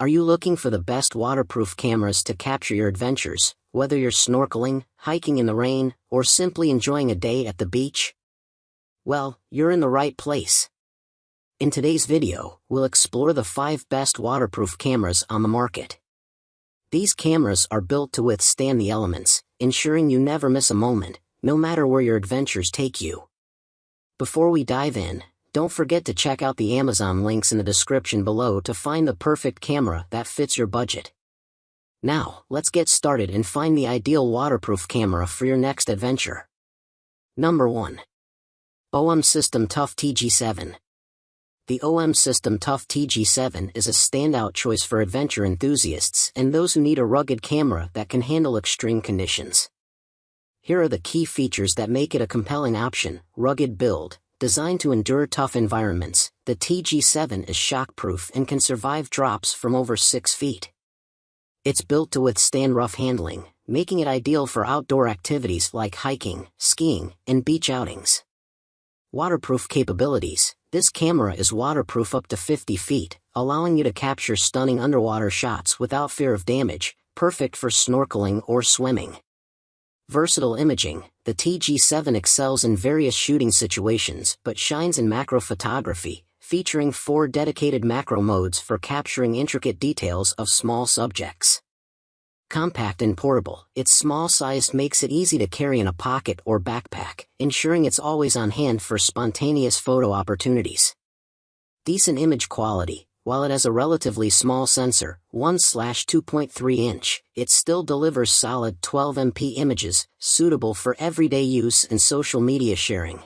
Are you looking for the best waterproof cameras to capture your adventures, whether you're snorkeling, hiking in the rain, or simply enjoying a day at the beach? Well, you're in the right place. In today's video, we'll explore the 5 best waterproof cameras on the market. These cameras are built to withstand the elements, ensuring you never miss a moment, no matter where your adventures take you. Before we dive in, don't forget to check out the Amazon links in the description below to find the perfect camera that fits your budget. Now, let's get started and find the ideal waterproof camera for your next adventure. Number 1. OM System Tough TG7. The OM System Tough TG7 is a standout choice for adventure enthusiasts and those who need a rugged camera that can handle extreme conditions. Here are the key features that make it a compelling option. Rugged build. Designed to endure tough environments, the TG7 is shockproof and can survive drops from over 6 feet. It's built to withstand rough handling, making it ideal for outdoor activities like hiking, skiing, and beach outings. Waterproof capabilities. This camera is waterproof up to 50 feet, allowing you to capture stunning underwater shots without fear of damage, perfect for snorkeling or swimming. Versatile imaging. The TG7 excels in various shooting situations but shines in macro photography, featuring 4 dedicated macro modes for capturing intricate details of small subjects. Compact and portable. Its small size makes it easy to carry in a pocket or backpack, ensuring it's always on hand for spontaneous photo opportunities. Decent image quality. While it has a relatively small sensor, 1/2.3 inch, it still delivers solid 12 MP images, suitable for everyday use and social media sharing.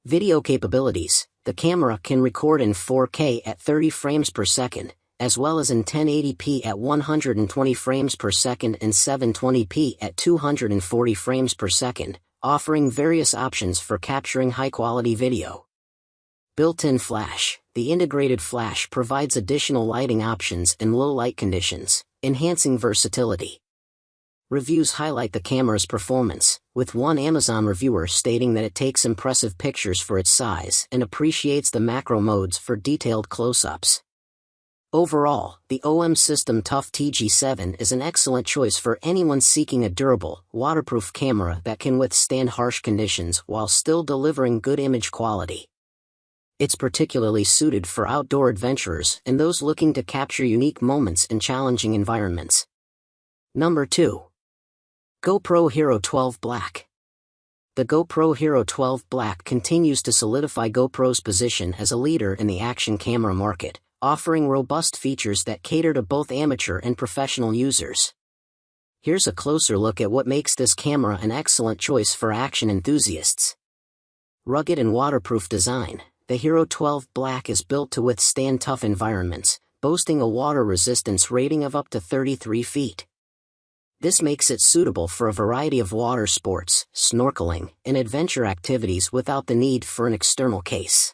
Video capabilities. The camera can record in 4K at 30 frames per second, as well as in 1080p at 120 frames per second and 720p at 240 frames per second, offering various options for capturing high-quality video. Built-in flash. The integrated flash provides additional lighting options in low light conditions, enhancing versatility. Reviews highlight the camera's performance, with one Amazon reviewer stating that it takes impressive pictures for its size and appreciates the macro modes for detailed close-ups. Overall, the OM System Tough TG7 is an excellent choice for anyone seeking a durable, waterproof camera that can withstand harsh conditions while still delivering good image quality. It's particularly suited for outdoor adventurers and those looking to capture unique moments in challenging environments. Number 2. GoPro Hero 12 Black. The GoPro Hero 12 Black continues to solidify GoPro's position as a leader in the action camera market, offering robust features that cater to both amateur and professional users. Here's a closer look at what makes this camera an excellent choice for action enthusiasts. Rugged and waterproof design. The Hero 12 Black is built to withstand tough environments, boasting a water resistance rating of up to 33 feet. This makes it suitable for a variety of water sports, snorkeling, and adventure activities without the need for an external case.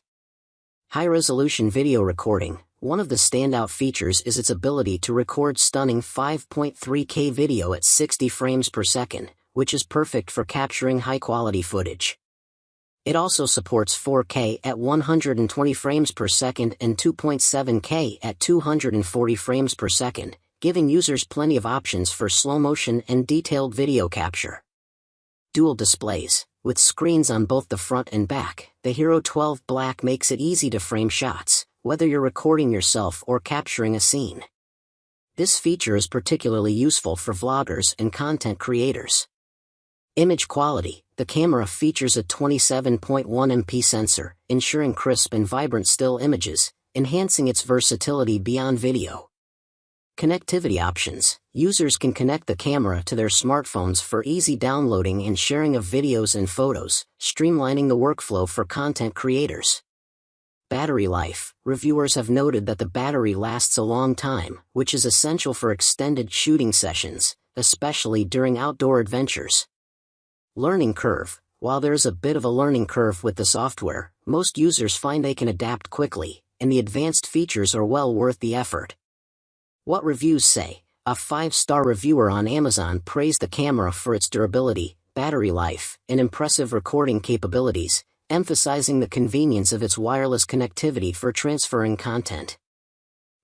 High-resolution video recording. One of the standout features is its ability to record stunning 5.3K video at 60 frames per second, which is perfect for capturing high-quality footage. It also supports 4K at 120 frames per second and 2.7K at 240 frames per second, giving users plenty of options for slow motion and detailed video capture. Dual displays. With screens on both the front and back, the Hero 12 Black makes it easy to frame shots, whether you're recording yourself or capturing a scene. This feature is particularly useful for vloggers and content creators. Image quality. The camera features a 27.1 MP sensor, ensuring crisp and vibrant still images, enhancing its versatility beyond video. Connectivity options. Users can connect the camera to their smartphones for easy downloading and sharing of videos and photos, streamlining the workflow for content creators. Battery life. Reviewers have noted that the battery lasts a long time, which is essential for extended shooting sessions, especially during outdoor adventures. Learning curve. While there's a bit of a learning curve with the software, most users find they can adapt quickly, and the advanced features are well worth the effort. What reviews say? A 5-star reviewer on Amazon praised the camera for its durability, battery life, and impressive recording capabilities, emphasizing the convenience of its wireless connectivity for transferring content.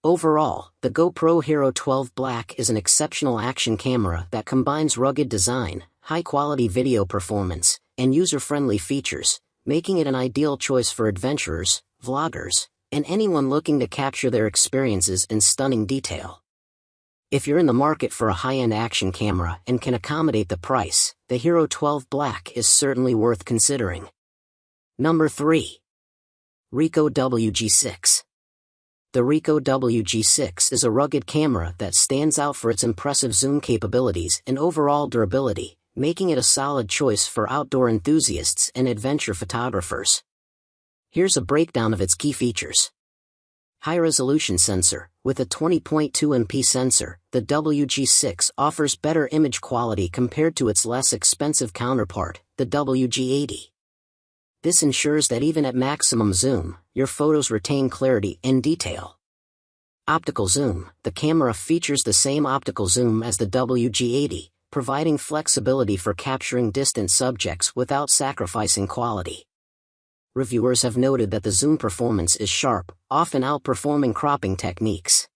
Overall, the GoPro Hero 12 Black is an exceptional action camera that combines rugged design, high-quality video performance, and user-friendly features, making it an ideal choice for adventurers, vloggers, and anyone looking to capture their experiences in stunning detail. If you're in the market for a high-end action camera and can accommodate the price, the Hero 12 Black is certainly worth considering. Number 3. Ricoh WG-6. The Ricoh WG-6 is a rugged camera that stands out for its impressive zoom capabilities and overall durability, making it a solid choice for outdoor enthusiasts and adventure photographers. Here's a breakdown of its key features. High-resolution sensor. With a 20.2 MP sensor, the WG-6 offers better image quality compared to its less expensive counterpart, the WG-80. This ensures that even at maximum zoom, your photos retain clarity and detail. Optical zoom. The camera features the same optical zoom as the WG-80, providing flexibility for capturing distant subjects without sacrificing quality. Reviewers have noted that the zoom performance is sharp, often outperforming cropping techniques.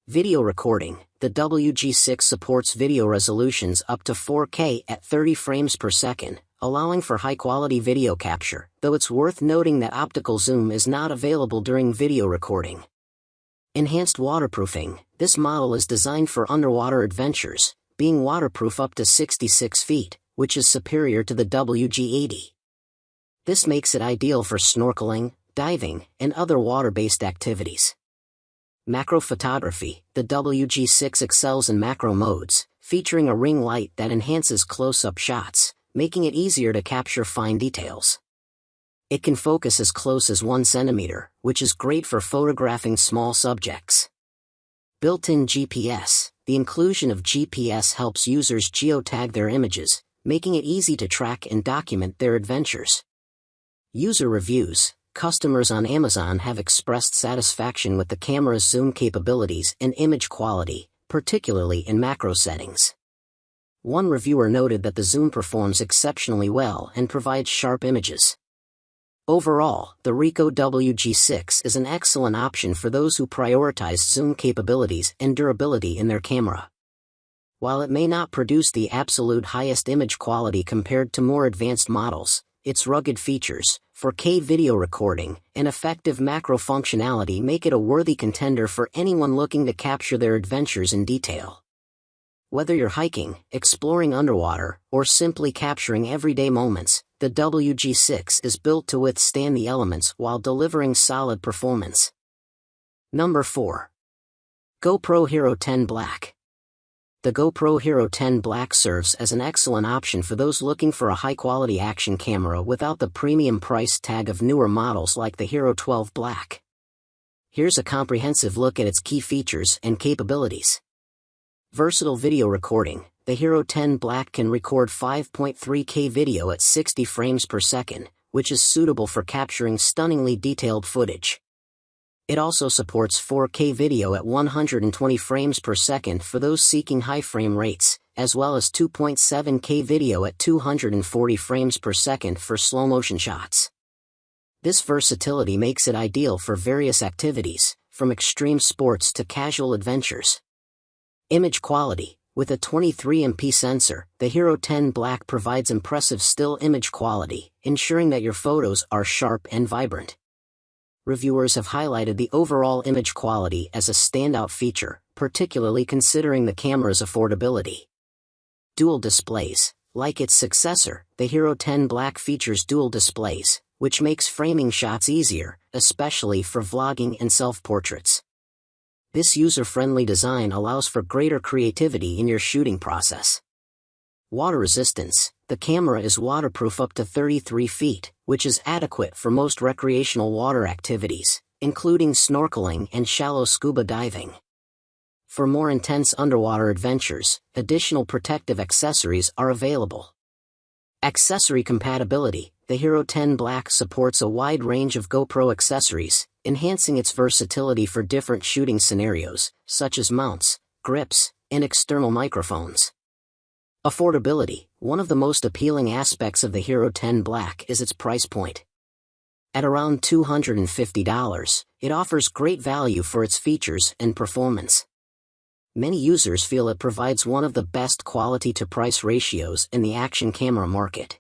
Video recording. The WG-6 supports video resolutions up to 4K at 30 frames per second, allowing for high-quality video capture, though it's worth noting that optical zoom is not available during video recording. Enhanced waterproofing. This model is designed for underwater adventures, being waterproof up to 66 feet, which is superior to the WG-80. This makes it ideal for snorkeling, diving, and other water-based activities. Macro photography. The WG-6 excels in macro modes, featuring a ring light that enhances close-up shots, making it easier to capture fine details. It can focus as close as 1 centimeter, which is great for photographing small subjects. Built-in GPS. The inclusion of GPS helps users geotag their images, making it easy to track and document their adventures. User reviews. Customers on Amazon have expressed satisfaction with the camera's zoom capabilities and image quality, particularly in macro settings. One reviewer noted that the zoom performs exceptionally well and provides sharp images. Overall, the Ricoh WG-6 is an excellent option for those who prioritize zoom capabilities and durability in their camera. While it may not produce the absolute highest image quality compared to more advanced models, its rugged features, 4K video recording, and effective macro functionality make it a worthy contender for anyone looking to capture their adventures in detail. Whether you're hiking, exploring underwater, or simply capturing everyday moments, the WG-6 is built to withstand the elements while delivering solid performance. Number 4. GoPro Hero 10 Black. The GoPro Hero 10 Black serves as an excellent option for those looking for a high-quality action camera without the premium price tag of newer models like the Hero 12 Black. Here's a comprehensive look at its key features and capabilities. Versatile video recording. The Hero 10 Black can record 5.3K video at 60 frames per second, which is suitable for capturing stunningly detailed footage. It also supports 4K video at 120 frames per second for those seeking high frame rates, as well as 2.7K video at 240 frames per second for slow-motion shots. This versatility makes it ideal for various activities, from extreme sports to casual adventures. Image quality. With a 23MP sensor, the Hero 10 Black provides impressive still image quality, ensuring that your photos are sharp and vibrant. Reviewers have highlighted the overall image quality as a standout feature, particularly considering the camera's affordability. Dual displays. Like its successor, the Hero 10 Black features dual displays, which makes framing shots easier, especially for vlogging and self-portraits. This user-friendly design allows for greater creativity in your shooting process. Water resistance. The camera is waterproof up to 33 feet, which is adequate for most recreational water activities, including snorkeling and shallow scuba diving. For more intense underwater adventures, additional protective accessories are available. Accessory compatibility. The Hero 10 Black supports a wide range of GoPro accessories, enhancing its versatility for different shooting scenarios, such as mounts, grips, and external microphones. Affordability. One of the most appealing aspects of the Hero 10 Black is its price point. At around $250, it offers great value for its features and performance. Many users feel it provides one of the best quality-to-price ratios in the action camera market.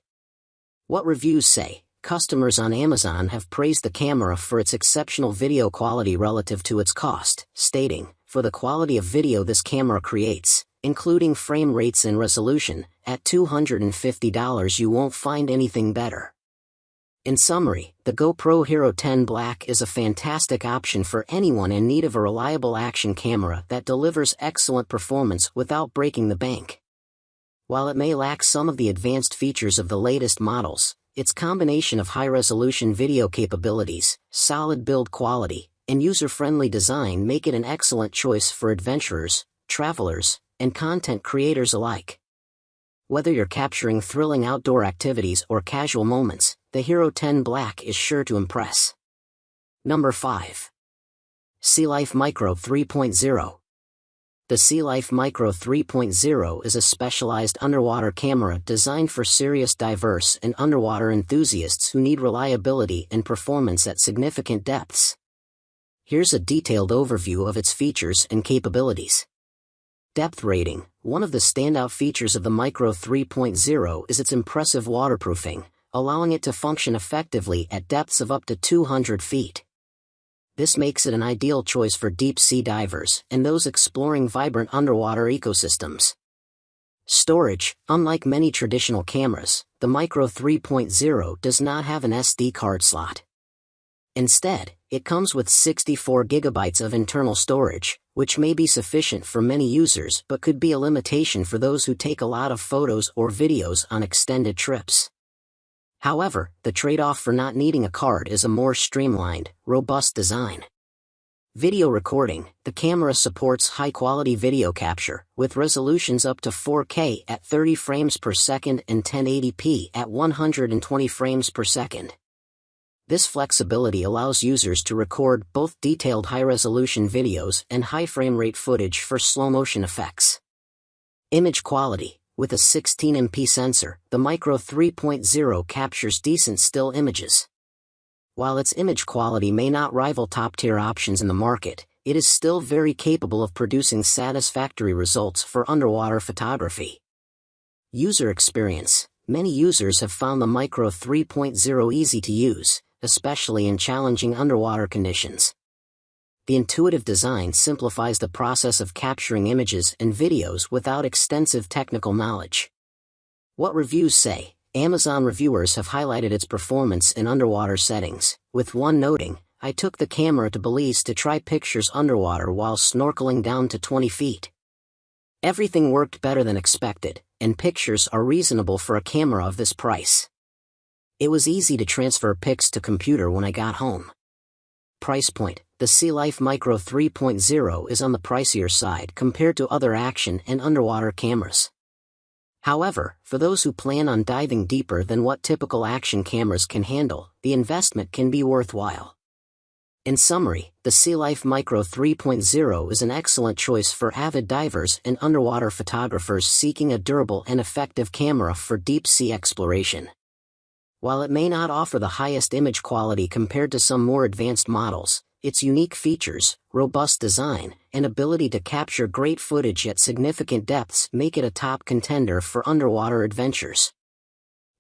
What reviews say? Customers on Amazon have praised the camera for its exceptional video quality relative to its cost, stating, "For the quality of video this camera creates, including frame rates and resolution, at $250 you won't find anything better." In summary, the GoPro Hero 10 Black is a fantastic option for anyone in need of a reliable action camera that delivers excellent performance without breaking the bank. While it may lack some of the advanced features of the latest models, its combination of high-resolution video capabilities, solid build quality, and user-friendly design make it an excellent choice for adventurers, travelers, and content creators alike. Whether you're capturing thrilling outdoor activities or casual moments, the Hero 10 Black is sure to impress. Number 5. SeaLife Micro 3.0. The SeaLife Micro 3.0 is a specialized underwater camera designed for serious divers and underwater enthusiasts who need reliability and performance at significant depths. Here's a detailed overview of its features and capabilities. Depth rating. One of the standout features of the Micro 3.0 is its impressive waterproofing, allowing it to function effectively at depths of up to 200 feet. This makes it an ideal choice for deep-sea divers and those exploring vibrant underwater ecosystems. Storage. Unlike many traditional cameras, the Micro 3.0 does not have an SD card slot. Instead, it comes with 64 gigabytes of internal storage, which may be sufficient for many users but could be a limitation for those who take a lot of photos or videos on extended trips. However, the trade-off for not needing a card is a more streamlined, robust design. Video recording. The camera supports high-quality video capture, with resolutions up to 4K at 30 frames per second and 1080p at 120 frames per second. This flexibility allows users to record both detailed high-resolution videos and high frame rate footage for slow-motion effects. Image quality. With a 16MP sensor, the Micro 3.0 captures decent still images. While its image quality may not rival top-tier options in the market, it is still very capable of producing satisfactory results for underwater photography. User experience. Many users have found the Micro 3.0 easy to use, especially in challenging underwater conditions. The intuitive design simplifies the process of capturing images and videos without extensive technical knowledge. What reviews say? Amazon reviewers have highlighted its performance in underwater settings, with one noting, "I took the camera to Belize to try pictures underwater while snorkeling down to 20 feet. Everything worked better than expected, and pictures are reasonable for a camera of this price. It was easy to transfer pics to computer when I got home." Price point. The SeaLife Micro 3.0 is on the pricier side compared to other action and underwater cameras. However, for those who plan on diving deeper than what typical action cameras can handle, the investment can be worthwhile. In summary, the SeaLife Micro 3.0 is an excellent choice for avid divers and underwater photographers seeking a durable and effective camera for deep-sea exploration. While it may not offer the highest image quality compared to some more advanced models, its unique features, robust design, and ability to capture great footage at significant depths make it a top contender for underwater adventures.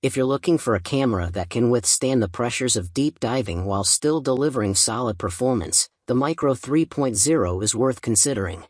If you're looking for a camera that can withstand the pressures of deep diving while still delivering solid performance, the Micro 3.0 is worth considering.